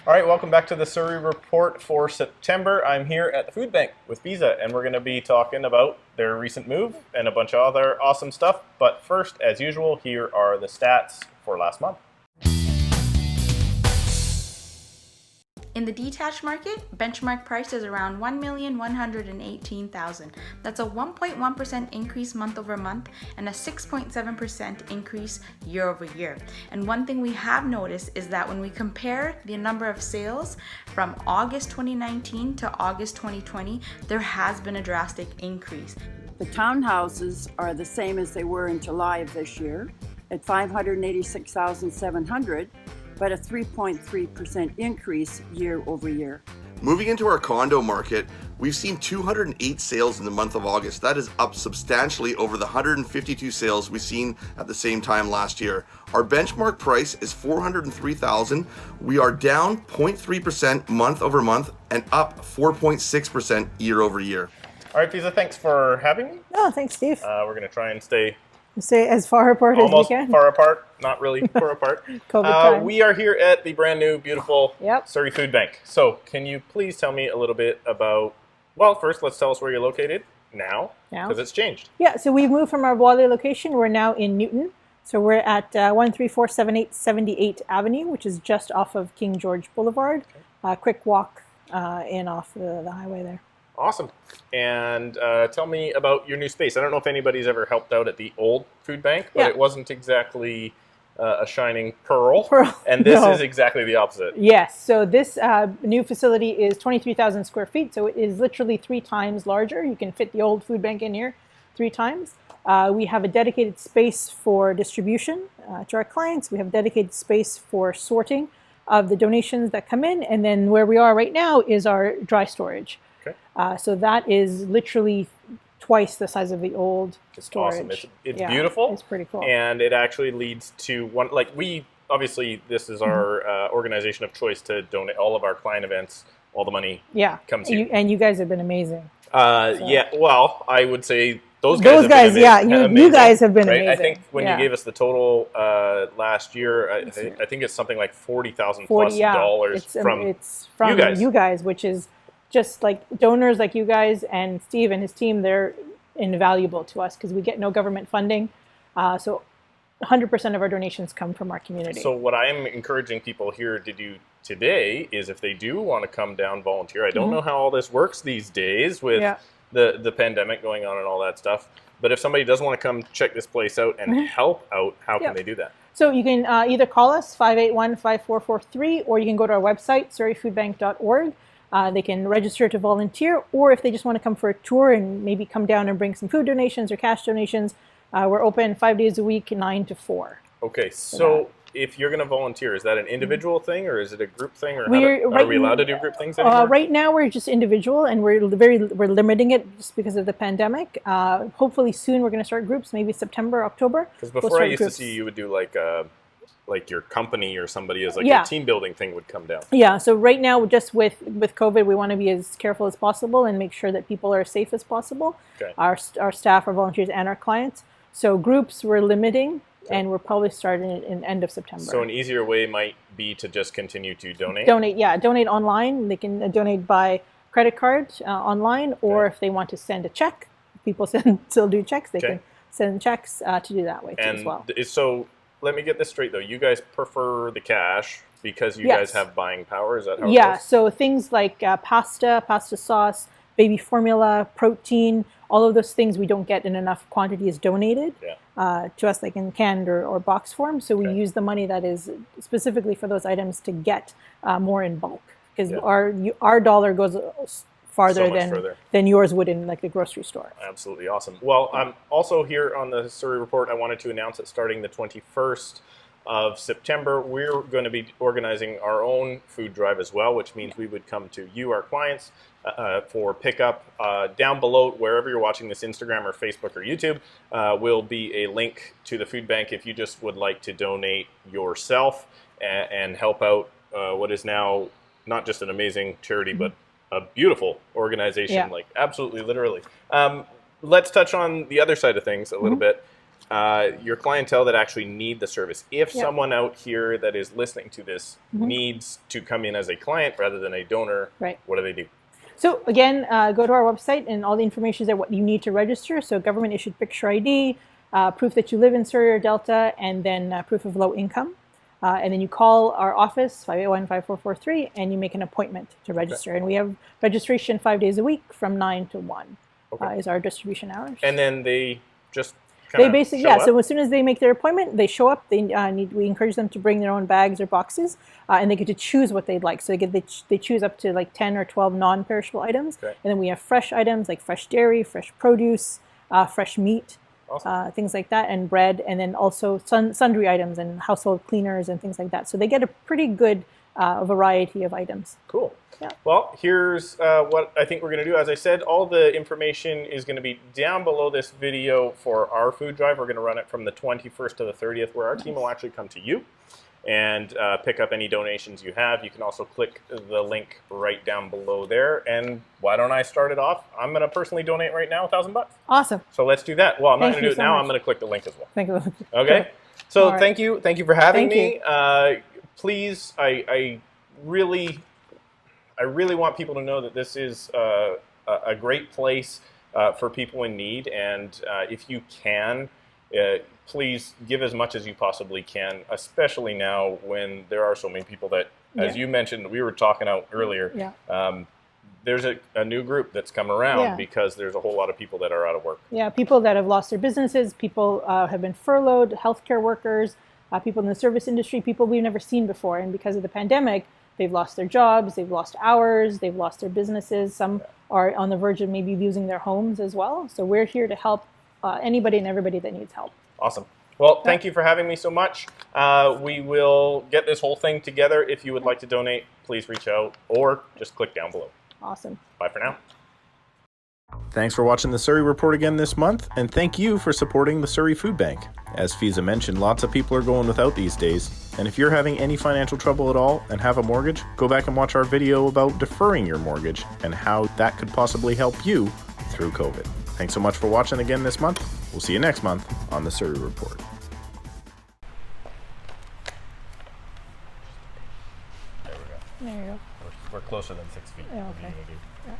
All right, welcome back to the Surrey Report for September. I'm here at the Food Bank with Visa, and we're going to be talking about their recent move and a bunch of other awesome stuff. But first, as usual, here are the stats for last month. In the detached market, benchmark price is around $1,118,000. That's a 1.1% increase month over month and a 6.7% increase year over year. And one thing we have noticed is that when we compare the number of sales from August 2019 to August 2020, there has been a drastic increase. The townhouses are the same as they were in July of this year at 586,700. but a 3.3% increase year over year. Moving into our condo market, we've seen 208 sales in the month of August. That is up substantially over the 152 sales we've seen at the same time last year. Our benchmark price is $403,000. We are down 0.3% month over month and up 4.6% year over year. All right, Visa, thanks for having me. Oh, thanks, Steve. We're going to try and stay as far apart as we can. Almost far apart, not really far apart. COVID time. We are here at the brand new, beautiful Yep. Surrey Food Bank. So can you please tell me a little bit about, well, first let's tell us where you're located now, because it's changed. Yeah, so we've moved from our Wally location. We're now in Newton. So we're at 13478 78th Avenue, which is just off of King George Boulevard. Quick walk in off the highway there. Awesome. And tell me about your new space. I don't know if anybody's ever helped out at the old food bank, but it wasn't exactly a shining pearl. And this is exactly the opposite. Yes. So this new facility is 23,000 square feet. So it is literally 3 times larger. You can fit the old food bank in here 3 times. We have a dedicated space for distribution to our clients. We have a dedicated space for sorting of the donations that come in. And then where we are right now is our dry storage. So that is literally twice the size of the old storage. Awesome. It's beautiful. It's pretty cool. And it actually leads to one, like obviously this is our organization of choice to donate all of our client events. All the money comes here. And you guys have been amazing. Yeah, well, I would say those guys have been amazing. You guys have been right? amazing. I think when you gave us the total last year, I think it's something like $40,000 plus dollars from you guys, which is just like donors like you guys and Steve and his team. They're invaluable to us because we get no government funding. So 100% of our donations come from our community. So what I'm encouraging people here to do today is if they do want to come down volunteer, I don't know how all this works these days with the pandemic going on and all that stuff, but if somebody does want to come check this place out and help out, how can they do that? So you can either call us 581-5443 or you can go to our website, surreyfoodbank.org. They can register to volunteer, or if they just want to come for a tour and maybe come down and bring some food donations or cash donations, we're open 5 days a week, 9 to 4. Okay, so if you're going to volunteer, is that an individual thing or is it a group thing? Or are we allowed to do group things anymore? Right now we're just individual, and we're limiting it just because of the pandemic. Hopefully soon we're going to start groups, maybe September, October. Because before I used to see you would do like your company or somebody as a team building thing would come down. Yeah, so right now just with COVID, we want to be as careful as possible and make sure that people are as safe as possible. Okay. Our staff, our volunteers, and our clients. So groups we're limiting, and we're probably starting it in end of September. So an easier way might be to just continue to donate? Donate online. They can donate by credit card online, or if they want to send a check, people still do checks, they can send checks to do that way too as well. So let me get this straight though. You guys prefer the cash because you guys have buying power? Is that how it goes? So things like pasta sauce, baby formula, protein, all of those things we don't get in enough quantities donated to us, like in canned or box form. So we use the money that is specifically for those items to get more in bulk, because our dollar goes farther than yours would in like the grocery store. Absolutely awesome. Well, I'm also here on the Surrey Report. I wanted to announce that starting the 21st of September, we're going to be organizing our own food drive as well, which means we would come to you, our clients, for pickup. Down below, wherever you're watching this, Instagram or Facebook or YouTube, will be a link to the food bank if you just would like to donate yourself and help out what is now not just an amazing charity, but a beautiful organization, like absolutely, literally. Let's touch on the other side of things a little bit. your clientele that actually need the service. If Yep. someone out here that is listening to this needs to come in as a client rather than a donor, Right. what do they do? So again, go to our website and all the information is there what you need to register. So government issued picture ID, proof that you live in Surrey or Delta, and then proof of low income. And then you call our office, 581-5443, and you make an appointment to register. And we have registration 5 days a week from 9 to 1 is our distribution hours. And then they just They basically, show yeah. up? So as soon as they make their appointment, they show up. We encourage them to bring their own bags or boxes, and they get to choose what they'd like. So they choose up to like 10 or 12 non-perishable items, Okay. and then we have fresh items like fresh dairy, fresh produce, fresh meat, Awesome. things like that, and bread, and then also sundry items and household cleaners and things like that. So they get a pretty good variety of items. Cool. Yeah. Well, here's what I think we're going to do. As I said, all the information is going to be down below this video for our food drive. We're going to run it from the 21st to the 30th, where our team will actually come to you and pick up any donations you have. You can also click the link right down below there. And why don't I start it off? I'm going to personally donate right now $1,000. Awesome. So let's do that. Well, I'm not Thank going to do you it so now. much. I'm going to click the link as well. Thank you. Okay. So All right. thank you for having Thank me. Please, I really want people to know that this is a great place for people in need, and if you can, please give as much as you possibly can, especially now when there are so many people that, as you mentioned, we were talking out earlier. Yeah. There's a new group that's come around Yeah. because there's a whole lot of people that are out of work. Yeah, people that have lost their businesses, people have been furloughed, healthcare workers, people in the service industry, people we've never seen before. And because of the pandemic, they've lost their jobs, they've lost hours, they've lost their businesses. Some are on the verge of maybe losing their homes as well. So we're here to help anybody and everybody that needs help. Awesome. Well, thank you for having me so much. We will get this whole thing together. If you would like to donate, please reach out or just click down below. Awesome. Bye for now. Thanks for watching the Surrey Report again this month, and thank you for supporting the Surrey Food Bank. As Fiza mentioned, lots of people are going without these days, and if you're having any financial trouble at all and have a mortgage, go back and watch our video about deferring your mortgage and how that could possibly help you through COVID. Thanks so much for watching again this month. We'll see you next month on the Surrey Report. There we go. There you go. We're closer than 6 feet. Yeah, okay.